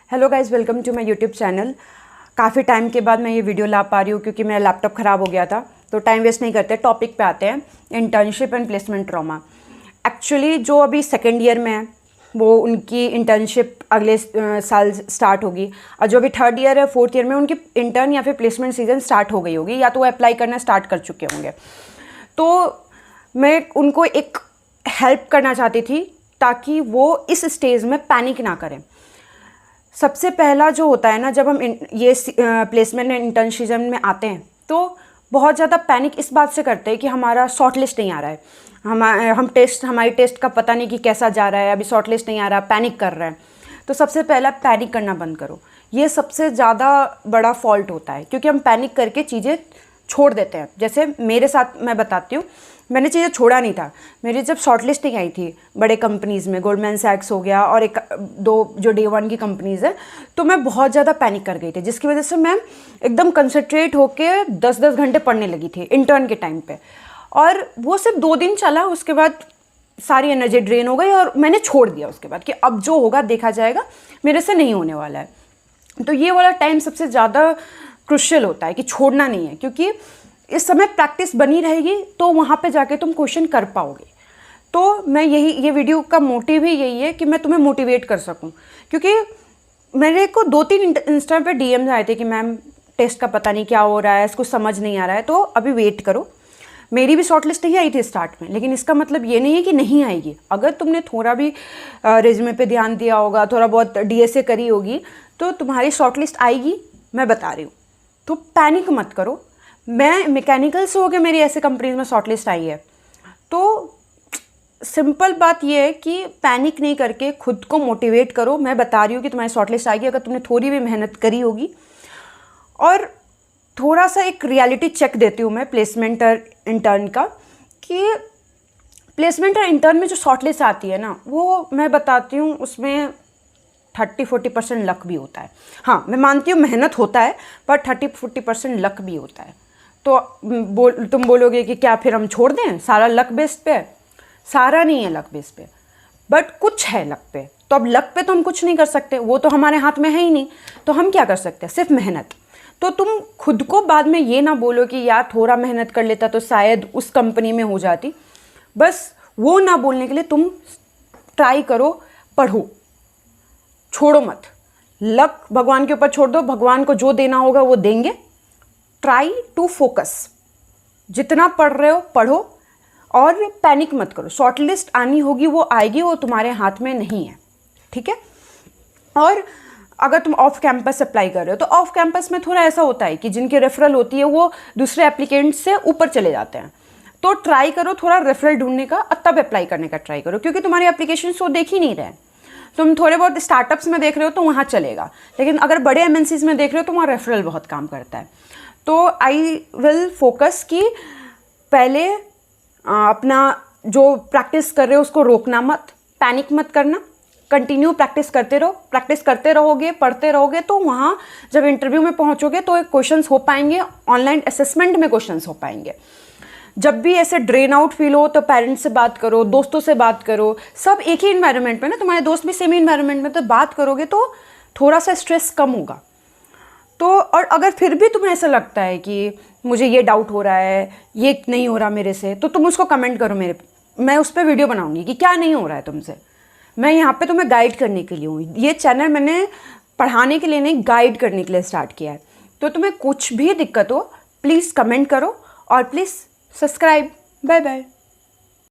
Hello guys, welcome to my YouTube channel. काफ़ी time के बाद मैं ये वीडियो ला पा रही हूँ क्योंकि मेरा लैपटॉप ख़राब हो गया था। तो टाइम वेस्ट नहीं करते, टॉपिक पे आते हैं। Internship and placement trauma. Actually जो अभी सेकेंड ईयर में है वो उनकी इंटर्नशिप अगले साल स्टार्ट होगी, और जो अभी थर्ड ईयर है फोर्थ ईयर में उनकी इंटर्न या फिर प्लेसमेंट सीजन स्टार्ट हो गई होगी, या तो वो अप्लाई करना स्टार्ट कर चुके होंगे। तो मैं उनको एक हेल्प करना चाहती थी ताकि वो इस स्टेज में पैनिक ना करें। सबसे पहला जो होता है ना, जब हम ये प्लेसमेंट एंड इंटर्नशिप में आते हैं तो बहुत ज़्यादा पैनिक इस बात से करते हैं कि हमारा शॉर्ट लिस्ट नहीं आ रहा है, हमारी टेस्ट का पता नहीं कि कैसा जा रहा है, अभी शॉर्ट लिस्ट नहीं आ रहा, पैनिक कर रहा है। तो सबसे पहला पैनिक करना बंद करो। ये सबसे ज़्यादा बड़ा फॉल्ट होता है क्योंकि हम पैनिक करके चीज़ें छोड़ देते हैं। जैसे मेरे साथ मैं बताती हूँ, मैंने चीज़ें छोड़ा नहीं था। मेरी जब शॉर्ट लिस्टिंग आई थी बड़े कंपनीज़ में, गोल्डमैन सैक्स हो गया और एक दो जो डे वन की कंपनीज़ है, तो मैं बहुत ज़्यादा पैनिक कर गई थी, जिसकी वजह से मैं एकदम कंसंट्रेट होके 10-10 घंटे पढ़ने लगी थी इंटर्न के टाइम पे। और वो सिर्फ 2 दिन चला, उसके बाद सारी एनर्जी ड्रेन हो गई और मैंने छोड़ दिया उसके बाद कि अब जो होगा देखा जाएगा, मेरे से नहीं होने वाला है। तो ये वाला टाइम सबसे ज़्यादा क्रुशियल होता है कि छोड़ना नहीं है, क्योंकि इस समय प्रैक्टिस बनी रहेगी तो वहाँ पे जाके तुम क्वेश्चन कर पाओगे। तो मैं ये वीडियो का मोटिव ही यही है कि मैं तुम्हें मोटिवेट कर सकूं, क्योंकि मेरे को 2-3 इंस्टा पे डीएम्स आए थे कि मैम टेस्ट का पता नहीं क्या हो रहा है, इसको समझ नहीं आ रहा है, तो अभी वेट करो। मेरी भी शॉर्ट लिस्ट ही आई थी स्टार्ट में, लेकिन इसका मतलब ये नहीं है कि नहीं आएगी। अगर तुमने थोड़ा भी रिज्यूमे पे ध्यान दिया होगा, थोड़ा बहुत डीएसए करी होगी, तो तुम्हारी शॉर्ट लिस्ट आएगी, मैं बता रही हूँ। तो पैनिक मत करो। मैं मैकेनिकल से होकर मेरी ऐसे कंपनीज में शॉर्ट लिस्ट आई है। तो सिंपल बात यह है कि पैनिक नहीं करके खुद को मोटिवेट करो। मैं बता रही हूँ कि तुम्हारी शॉर्ट लिस्ट आएगी अगर तुमने थोड़ी भी मेहनत करी होगी। और थोड़ा सा एक रियलिटी चेक देती हूँ मैं प्लेसमेंट और इंटर्न का, कि प्लेसमेंट और इंटर्न में जो शॉर्ट लिस्ट आती है ना, वो मैं बताती हूँ उसमें 30-40% लक भी होता है। हाँ, मैं मानती हूँ मेहनत होता है, पर 30-40% लक भी होता है। तो तुम बोलोगे कि क्या फिर हम छोड़ दें, सारा लक बेस्ड पे? सारा नहीं है लक बेस्ड पे, बट कुछ है लक पे। तो अब लक पे तो हम कुछ नहीं कर सकते, वो तो हमारे हाथ में है ही नहीं। तो हम क्या कर सकते हैं? सिर्फ मेहनत। तो तुम खुद को बाद में ये ना बोलो कि यार थोड़ा मेहनत कर लेता तो शायद उस कंपनी में हो जाती। बस वो ना बोलने के लिए तुम ट्राई करो, पढ़ो, छोड़ो मत। लक भगवान के ऊपर छोड़ दो, भगवान को जो देना होगा वो देंगे। Try to focus. जितना पढ़ रहे हो पढ़ो और पैनिक मत करो। शॉर्ट लिस्ट आनी होगी, वो आएगी, वो तुम्हारे हाथ में नहीं है, ठीक है। और अगर तुम ऑफ कैंपस अप्लाई कर रहे हो तो ऑफ कैंपस में थोड़ा ऐसा होता है कि जिनकी रेफरल होती है वो दूसरे एप्लीकेंट से ऊपर चले जाते हैं। तो ट्राई करो थोड़ा रेफरल ढूंढने का, तब अप्लाई करने का ट्राई करो, क्योंकि तुम्हारी एप्लीकेशन वो देख ही नहीं रहे। तुम थोड़े बहुत स्टार्टअप्स में देख रहे हो तो वहाँ चलेगा, लेकिन अगर बड़े एमएनसीज में देख रहे हो तो वहाँ रेफरल बहुत काम करता है। तो आई विल फोकस कि पहले अपना जो प्रैक्टिस कर रहे हो उसको रोकना मत, पैनिक मत करना, कंटिन्यू प्रैक्टिस करते रहो। प्रैक्टिस करते रहोगे, पढ़ते रहोगे, तो वहाँ जब इंटरव्यू में पहुँचोगे तो क्वेश्चंस हो पाएंगे, ऑनलाइन असेसमेंट में क्वेश्चंस हो पाएंगे। जब भी ऐसे ड्रेन आउट फील हो तो पेरेंट्स से बात करो, दोस्तों से बात करो, सब एक ही इन्वायरमेंट में ना, तुम्हारे दोस्त भी सेम इन्वायरमेंट में, तो बात करोगे तो थोड़ा सा स्ट्रेस कम होगा। तो और अगर फिर भी तुम्हें ऐसा लगता है कि मुझे ये डाउट हो रहा है, ये नहीं हो रहा मेरे से, तो तुम उसको कमेंट करो मैं उस पर वीडियो बनाऊंगी कि क्या नहीं हो रहा है तुमसे। मैं यहाँ पे तुम्हें गाइड करने के लिए हूँ। ये चैनल मैंने पढ़ाने के लिए नहीं, गाइड करने के लिए स्टार्ट किया है। तो तुम्हें कुछ भी दिक्कत हो प्लीज़ कमेंट करो और प्लीज़ सब्सक्राइब। Bye bye.